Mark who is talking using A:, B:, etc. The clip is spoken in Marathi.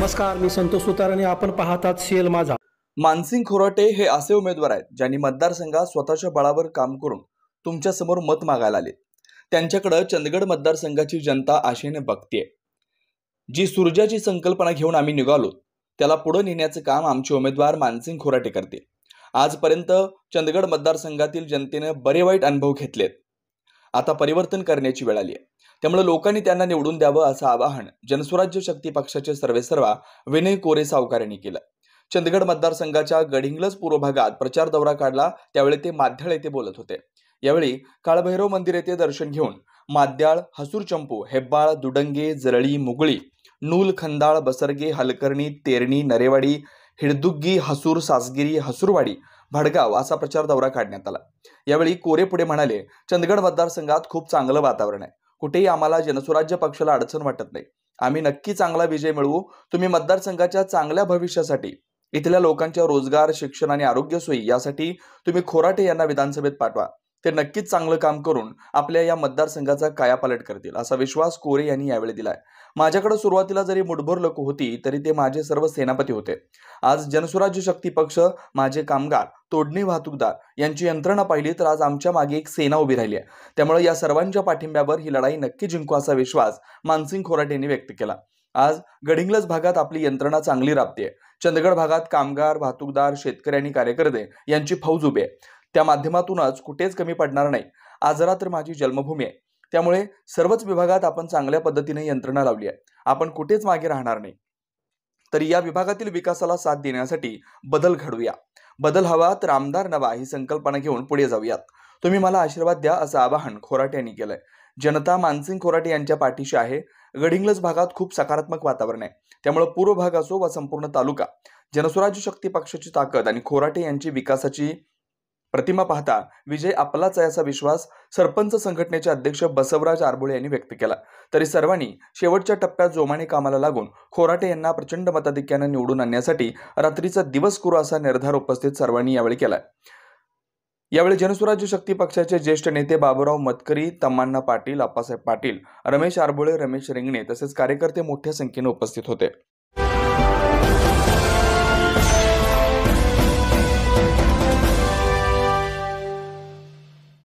A: नमस्कार, मी संतोष सुतार आणि आपण पाहतात सीएल माझा.
B: मानसिंग खोराटे हे असे उमेदवार आहेत ज्यांनी मतदारसंघात स्वतःच्या बळावर काम करून तुमच्या समोर मत मागायला आले. त्यांच्याकडे चंदगड मतदारसंघाची जनता आशेने बघतेय. जी सुरजाची संकल्पना घेऊन आम्ही निघालो त्याला पुढे नेण्याचे काम आमचे उमेदवार मानसिंग खोराटे करते. आजपर्यंत चंदगड मतदारसंघातील जनतेने बरे वाईट अनुभव घेतलेत. आता परिवर्तन करण्याची वेळ आली आहे. त्यामुळे लोकांनी त्यांना निवडून द्यावं असं आवाहन जनसुराज्य शक्ती पक्षाचे सर्वेसर्वा विनय कोरे सावकार यांनी केलं. चंदगड मतदारसंघाच्या गडिंग्लज पूर्व भागात प्रचार दौरा काढला त्यावेळी ते माध्याळ येथे बोलत होते. यावेळी काळभैरव मंदिर येथे दर्शन घेऊन माद्याळ, हसूर चंपू, हेब्बाळ, दुडंगे, जरळी, मुगळी, नूल, खंदाळ, बसरगे, हलकर्णी, तेरणी, नरेवाडी, हिडदुग्गी, हसूर, सासगिरी, हसूरवाडी, भडगाव असा प्रचार दौरा काढण्यात आला. यावेळी कोरे पुढे म्हणाले, चंदगड मतदारसंघात खूप चांगलं वातावरण आहे. कुठेही आम्हाला जनसुराज्य पक्षाला अडचण वाटत नाही. आम्ही नक्की चांगला विजय मिळवू. तुम्ही मतदारसंघाच्या चांगल्या भविष्यासाठी, इथल्या लोकांच्या रोजगार, शिक्षण आणि आरोग्य सोयी यासाठी तुम्ही खोराटे यांना विधानसभेत पाठवा. ते नक्कीच चांगलं काम करून आपल्या या मतदारसंघाचा कायापालट करतील असा विश्वास कोरे यांनी यावेळी दिलाय. माझ्याकडे सुरुवातीला जरी मुठभर लोक होती तरी ते माझे सर्व सेनापती होते. आज जनसुराज्य शक्ती पक्ष, माझे कामगार, तोडणी वाहतूकदार यांची यंत्रणा पाहिली तर आज आमच्या मागे एक सेना उभी राहिली आहे. त्यामुळे या सर्वांच्या पाठिंब्यावर ही लढाई नक्की जिंकू असा विश्वास मानसिंग खोराटे यांनी व्यक्त केला. आज गडिंग्लज भागात आपली यंत्रणा चांगली राबते. चंदगड भागात कामगार, वाहतूकदार, शेतकरी आणि कार्यकर्ते यांची फौज उभी आहे. त्या माध्यमातूनच कुठेच कमी पडणार नाही. आजरा तर माझी जन्मभूमी आहे. त्यामुळे सर्वच विभागात आपण चांगल्या पद्धतीने यंत्रणा लावली आहे. आपण कुठेच मागे राहणार नाही. तरी या विभागातील विकासाला साथ देण्यासाठी बदल घडवूया. बदल हवा तर आमदार नवा ही संकल्पना घेऊन पुढे जाऊयात. तुम्ही मला आशीर्वाद द्या असं आवाहन खोराटे यांनी केलंय. जनता मानसिंग खोराटे यांच्या पाठीशी आहे. गडिंग्लज भागात खूप सकारात्मक वातावरण आहे. त्यामुळे पूर्व भाग असो व संपूर्ण तालुका, जनसुराज्य शक्ती पक्षाची ताकद आणि खोराटे यांची विकासाची प्रतिमा पाहता विजय आपलाच आहे असा विश्वास सरपंच संघटनेचे अध्यक्ष बसवराज आरबोळे यांनी व्यक्त केला. तरी सर्वांनी शेवटच्या टप्प्यात जोमाने कामाला लागून खोराटे यांना प्रचंड मताधिक्याने निवडून आणण्यासाठी रात्रीचा दिवस करू असा निर्धार उपस्थित सर्वांनी यावेळी केलाय. यावेळी जनसुराज्य शक्ती पक्षाचे ज्येष्ठ नेते बाबूराव मतकरी, तम्माण्णा पाटील, आप्पासाहेब पाटील, रमेश आरबोळे, रमेश रिंगणे तसेच कार्यकर्ते मोठ्या संख्येने उपस्थित होते.